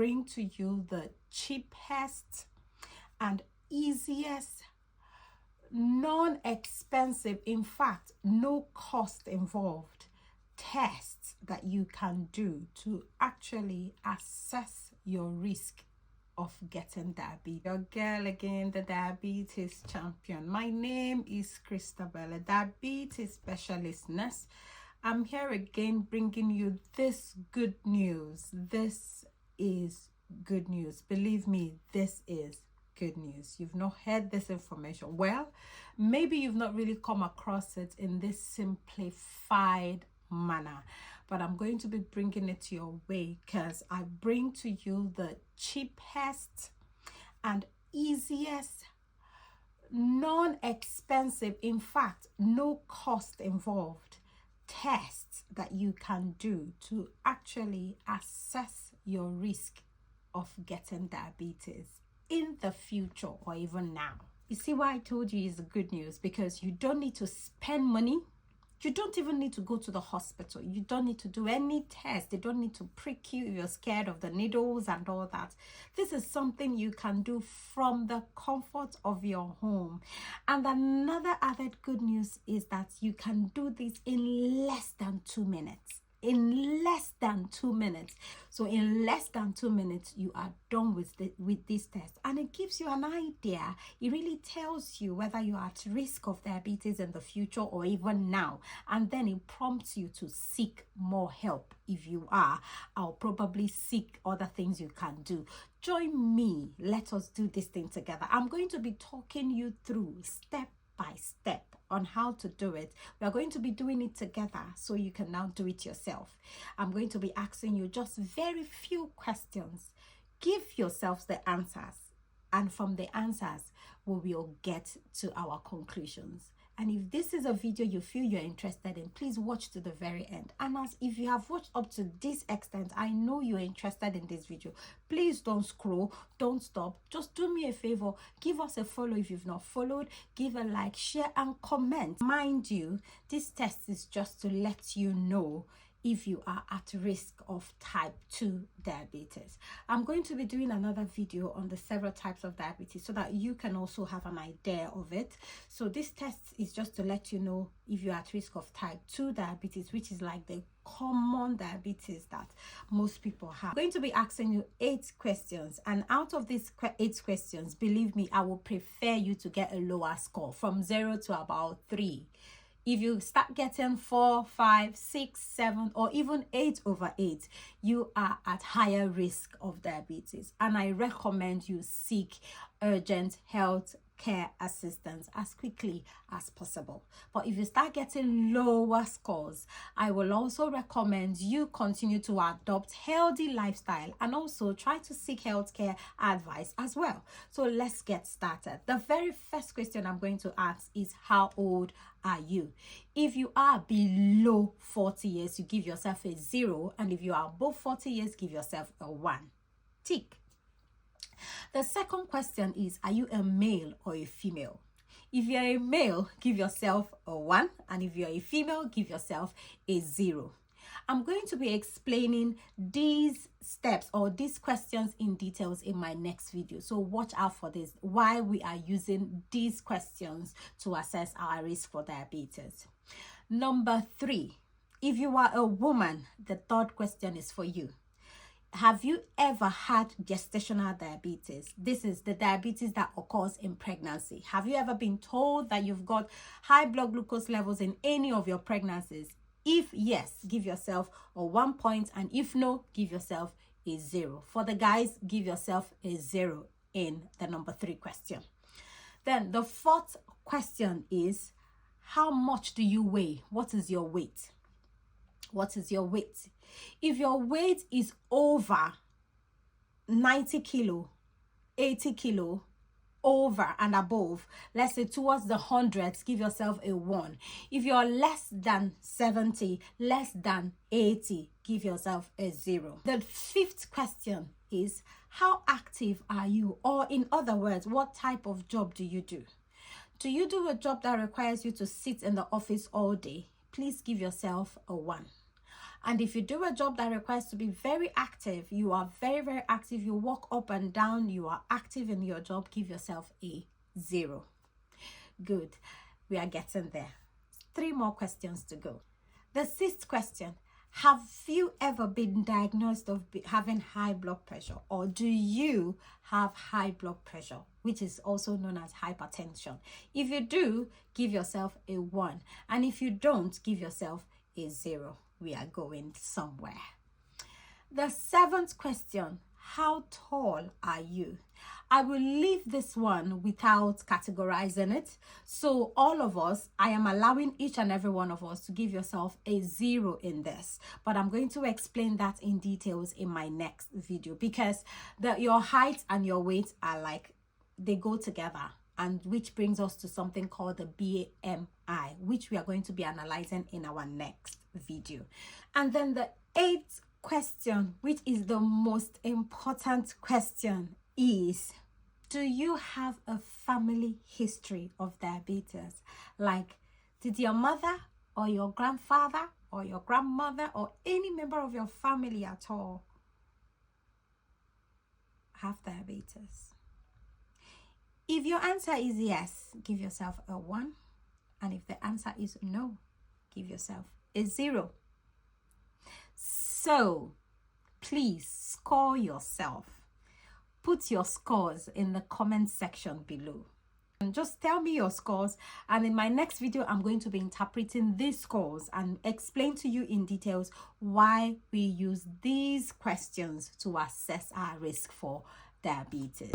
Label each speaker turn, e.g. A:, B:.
A: bring to you the cheapest and easiest, non-expensive, in fact, no cost involved tests that you can do to actually assess your risk of getting diabetes. Your girl again, the diabetes champion. My name is Christabel, a diabetes specialist nurse. I'm here again bringing you this good news. This is good news. Believe me, this is good news. You've not heard this information. Well, maybe you've not really come across it in this simplified manner, but I'm going to be bringing it your way because I bring to you the cheapest and easiest, non-expensive, in fact, no cost involved tests that you can do to actually assess your risk of getting diabetes in the future or even now. You see why I told you it's good news? Because you don't need to spend money. You don't even need to go to the hospital. You don't need to do any test. They don't need to prick you if you're scared of the needles and all that. This is something you can do from the comfort of your home. And another added good news is that you can do this in less than 2 minutes. In less than 2 minutes. So in less than 2 minutes, you are done with this test, and it gives you an idea. It really tells you whether you are at risk of diabetes in the future or even now, and then it prompts you to seek more help. If you are, I'll probably seek other things you can do. Join me. Let us do this thing together. I'm going to be talking you through step by step on how to do it. We are going to be doing it together so you can now do it yourself. I'm going to be asking you just very few questions. Give yourselves the answers, and from the answers we will get to our conclusions. And if this is a video you feel you're interested in, please watch to the very end. And as if you have watched up to this extent, I know you're interested in this video. Please don't scroll, don't stop. Just do me a favor, give us a follow if you've not followed, give a like, share and comment. Mind you, this test is just to let you know if you are at risk of type 2 diabetes. I'm going to be doing another video on the several types of diabetes so that you can also have an idea of it. So this test is just to let you know if you're at risk of type 2 diabetes, which is like the common diabetes that most people have. I'm going to be asking you 8 questions, and out of these 8 questions, believe me, I will prefer you to get a lower score from 0 to about 3. If you start getting 4, 5, 6, 7, or even 8 over 8, you are at higher risk of diabetes. And I recommend you seek urgent health care assistance as quickly as possible. But if you start getting lower scores, I will also recommend you continue to adopt healthy lifestyle and also try to seek healthcare advice as well. So let's get started. The very first question I'm going to ask is, how old are you? If you are below 40 years, you give yourself a 0, and if you are above 40 years, give yourself a 1. Tick. The second question is, are you a male or a female? If you're a male, give yourself a 1, and if you're a female, give yourself a 0. I'm going to be explaining these steps or these questions in details in my next video. So watch out for this, why we are using these questions to assess our risk for diabetes. Number 3, if you are a woman, the third question is for you. Have you ever had gestational diabetes? This is the diabetes that occurs in pregnancy. Have you ever been told that you've got high blood glucose levels in any of your pregnancies? If yes, give yourself a 1 point, and if no, give yourself a 0. For the guys, give yourself a 0 in the number 3 question. Then the fourth question is, how much do you weigh? What is your weight? What is your weight? If your weight is over 90 kilo, 80 kilo, over and above, let's say towards the hundreds, give yourself a 1. If you're less than 70, less than 80, give yourself a 0. The fifth question is, how active are you? Or in other words, what type of job do you do? Do you do a job that requires you to sit in the office all day? Please give yourself a 1. And if you do a job that requires to be very active, you are very, very active, you walk up and down, you are active in your job, give yourself a 0. Good. We are getting there. 3 more questions to go. The 6th question: have you ever been diagnosed of having high blood pressure, or do you have high blood pressure, which is also known as hypertension? If you do, give yourself a 1, and if you don't, give yourself a 0. We are going somewhere. The 7th question: how tall are you? I will leave this one without categorizing it. So all of us, I am allowing each and every one of us to give yourself a 0 in this. But I'm going to explain that in details in my next video, because your height and your weight are like, they go together. And which brings us to something called the BMI, which we are going to be analyzing in our next video. And then the 8th question, which is the most important question, is: do you have a family history of diabetes? Like, did your mother or your grandfather or your grandmother or any member of your family at all have diabetes? If your answer is yes, give yourself a 1. And if the answer is no, give yourself a 0. So please score yourself. Put your scores in the comment section below. And just tell me your scores, and in my next video I'm going to be interpreting these scores and explain to you in details why we use these questions to assess our risk for diabetes.